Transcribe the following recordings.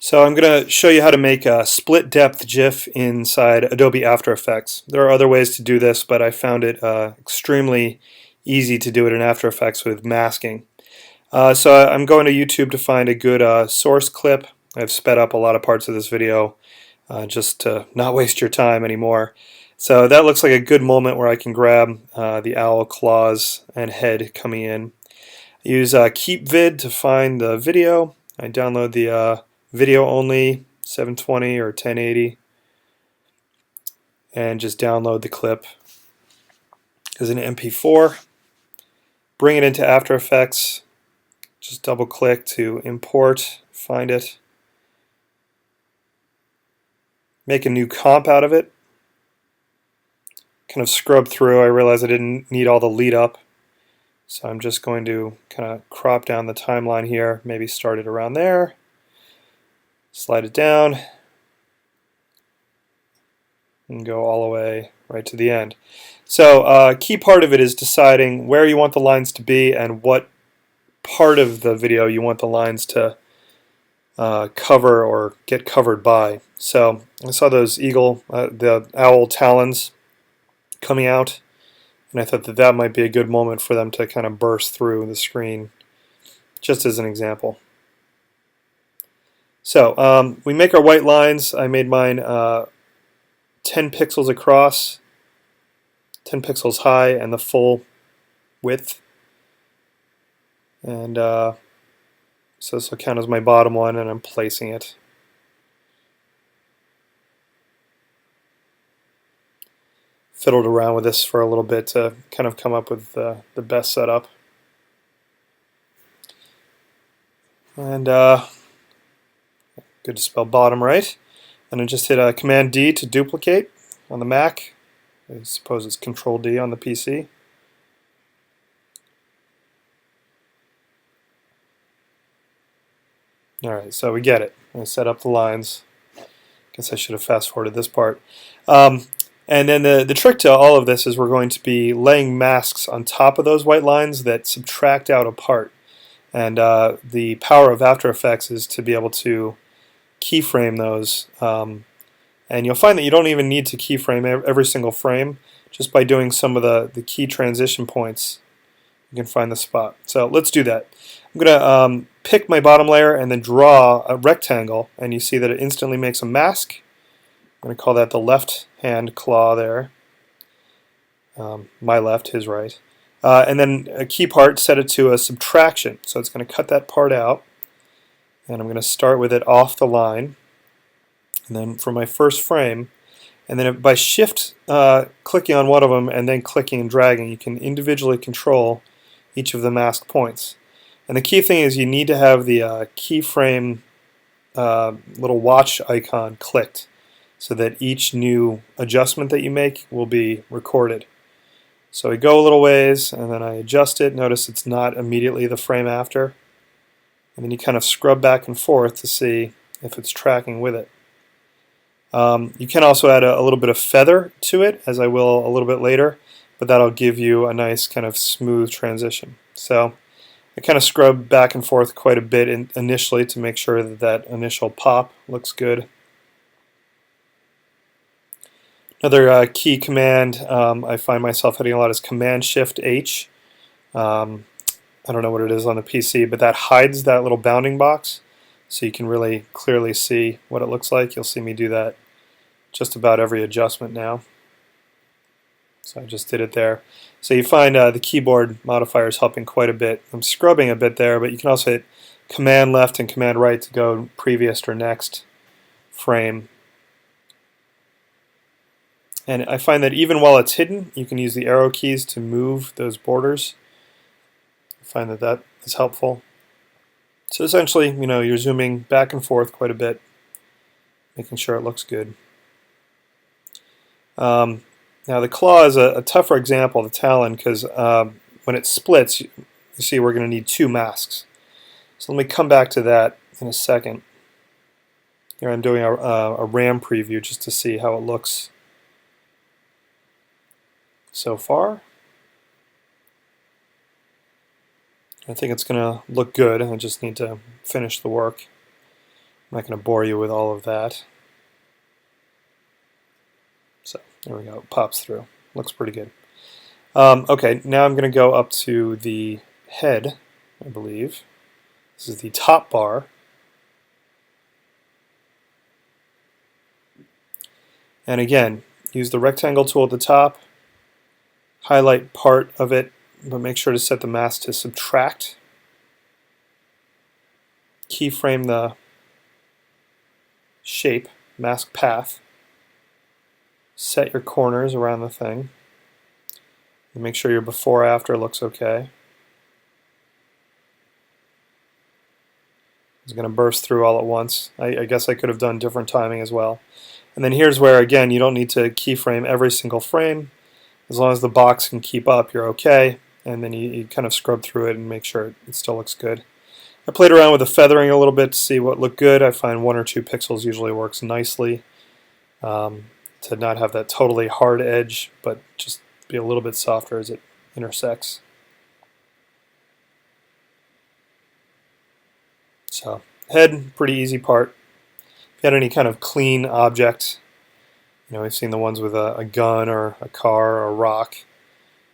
So I'm going to show you how to make a split depth GIF inside Adobe After Effects. There are other ways to do this, but I found it extremely easy to do it in After Effects with masking. So I'm going to YouTube to find a good source clip. I've sped up a lot of parts of this video just to not waste your time anymore. So that looks like a good moment where I can grab the owl claws and head coming in. I use Keep Vid to find the video. I download the video only 720 or 1080 and just download the clip as an MP4. Bring it into After Effects. Just double click to import, find it. Make a new comp out of it. Kind of scrub through. I realized I didn't need all the lead up. So I'm just going to kind of crop down the timeline here, maybe start it around there, slide it down, and go all the way right to the end. So key part of it is deciding where you want the lines to be and what part of the video you want the lines to cover or get covered by. So I saw those the owl talons coming out, and I thought that that might be a good moment for them to kind of burst through the screen, just as an example. So we make our white lines. I made mine 10 pixels across, 10 pixels high, and the full width. And so this will count as my bottom one, and I'm placing it. Fiddled around with this for a little bit to kind of come up with the best setup. And good to spell bottom right. And I just hit Command D to duplicate on the Mac. I suppose it's Control D on the PC. Alright, so we get it. I set up the lines. Guess I should have fast forwarded this part. And then the trick to all of this is we're going to be laying masks on top of those white lines that subtract out a part. And the power of After Effects is to be able to keyframe those. And you'll find that you don't even need to keyframe every single frame. Just by doing some of the key transition points, you can find the spot. So let's do that. I'm going to pick my bottom layer and then draw a rectangle, and you see that it instantly makes a mask. I'm going to call that the left hand claw there. My left, his right. And then a key part, set it to a subtraction. So it's going to cut that part out. And I'm going to start with it off the line. And then for my first frame, and then by shift clicking on one of them and then clicking and dragging, you can individually control each of the mask points. And the key thing is you need to have the keyframe little watch icon clicked, so that each new adjustment that you make will be recorded. So I go a little ways and then I adjust it. Notice it's not immediately the frame after. And then you kind of scrub back and forth to see if it's tracking with it. You can also add a little bit of feather to it, as I will a little bit later, but that'll give you a nice kind of smooth transition. So I kind of scrub back and forth quite a bit initially to make sure that that initial pop looks good. Another key command I find myself hitting a lot is Command-Shift-H. I don't know what it is on the PC, but that hides that little bounding box, so you can really clearly see what it looks like. You'll see me do that just about every adjustment now. So I just did it there. So you find the keyboard modifiers helping quite a bit. I'm scrubbing a bit there, but you can also hit Command left and Command right to go previous or next frame. And I find that even while it's hidden, you can use the arrow keys to move those borders. I find that that is helpful. So essentially, you know, you're zooming back and forth quite a bit, making sure it looks good. Now the claw is a tougher example, the talon, because when it splits, you see we're going to need two masks. So let me come back to that in a second. Here I'm doing a RAM preview just to see how it looks so far. I think it's going to look good. I just need to finish the work. I'm not going to bore you with all of that. So there we go, it pops through. Looks pretty good. Okay, now I'm going to go up to the head, I believe. This is the top bar. And again, use the rectangle tool at the top, highlight part of it, but make sure to set the mask to subtract. Keyframe the shape, mask path. Set your corners around the thing. And make sure your before after looks okay. It's going to burst through all at once. I guess I could have done different timing as well. And then here's where, again, you don't need to keyframe every single frame. As long as the box can keep up, you're okay. And then you kind of scrub through it and make sure it still looks good. I played around with the feathering a little bit to see what looked good. I find 1 or 2 pixels usually works nicely. To not have that totally hard edge, but just be a little bit softer as it intersects. So, head, pretty easy part. If you had any kind of clean object, we've seen the ones with a gun or a car or a rock.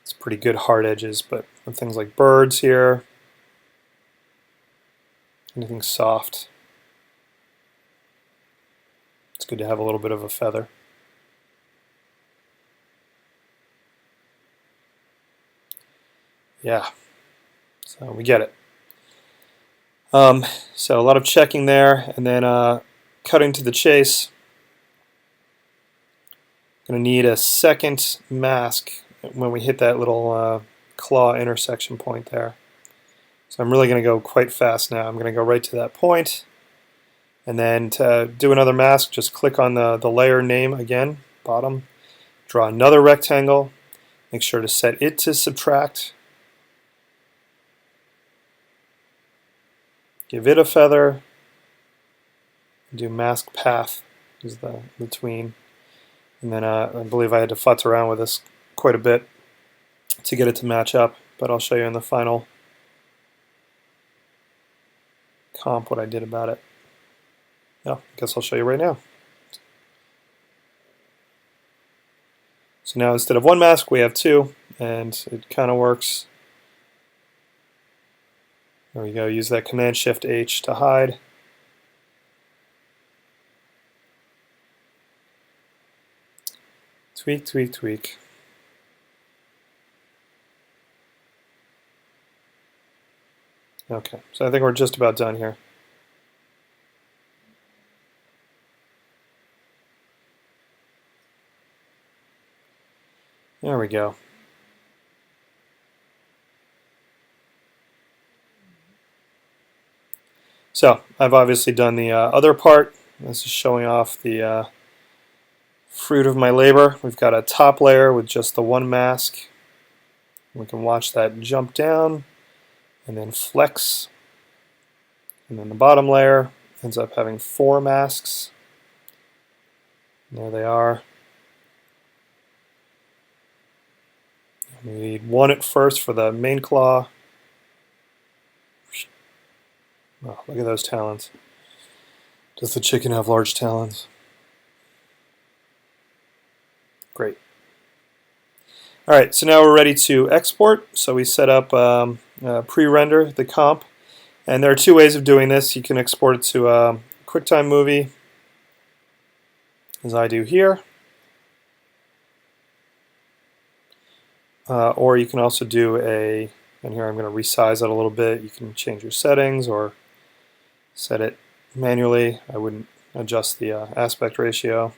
It's pretty good hard edges, but with things like birds here, anything soft, it's good to have a little bit of a feather. Yeah, so we get it. So a lot of checking there, and then cutting to the chase. Going to need a second mask when we hit that little claw intersection point there. So I'm really going to go quite fast now. I'm going to go right to that point, and then to do another mask, just click on the layer name again, bottom, draw another rectangle, make sure to set it to subtract. Give it a feather, do mask path is the tween, and then I believe I had to futz around with this quite a bit to get it to match up, but I'll show you in the final comp what I did about it. No, I guess I'll show you right now. So now instead of 1 mask we have 2, and it kind of works. There we go, use that Command-Shift-H to hide. Tweak, tweak, tweak. Okay, so I think we're just about done here. There we go. So I've obviously done the other part. This is showing off the fruit of my labor. We've got a top layer with just the 1 mask. We can watch that jump down and then flex. And then the bottom layer ends up having 4 masks. And there they are. We need 1 at first for the main claw. Oh, look at those talons. Does the chicken have large talons? Great. Alright, so now we're ready to export. So we set up pre-render the comp. And there are 2 ways of doing this. You can export it to a QuickTime movie, as I do here. Or you can also do and here I'm going to resize it a little bit. You can change your settings or set it manually. I wouldn't adjust the aspect ratio.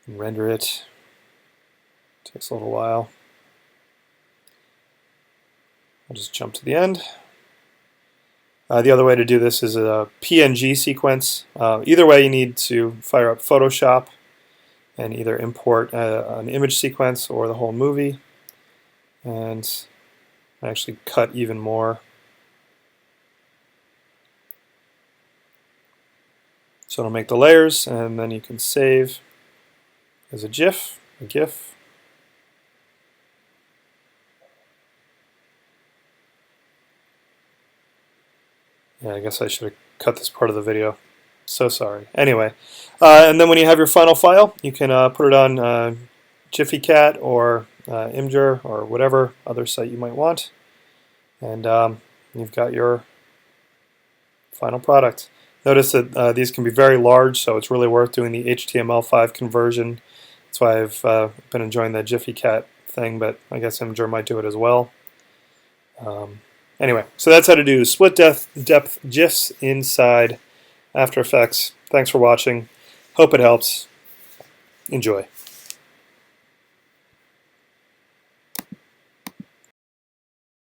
And render it. Takes a little while. I'll just jump to the end. The other way to do this is a PNG sequence. Either way, you need to fire up Photoshop and either import an image sequence or the whole movie. And actually cut even more. So it'll make the layers, and then you can save as a GIF, a GIF. Yeah, I guess I should have cut this part of the video. So sorry. Anyway, and then when you have your final file, you can put it on Jiffy Cat or Imgur or whatever other site you might want, and you've got your final product. Notice that these can be very large, so it's really worth doing the HTML5 conversion. That's why I've been enjoying that Jiffy Cat thing, but I guess Imgur might do it as well. Anyway, so that's how to do split depth GIFs inside After Effects. Thanks for watching. Hope it helps. Enjoy.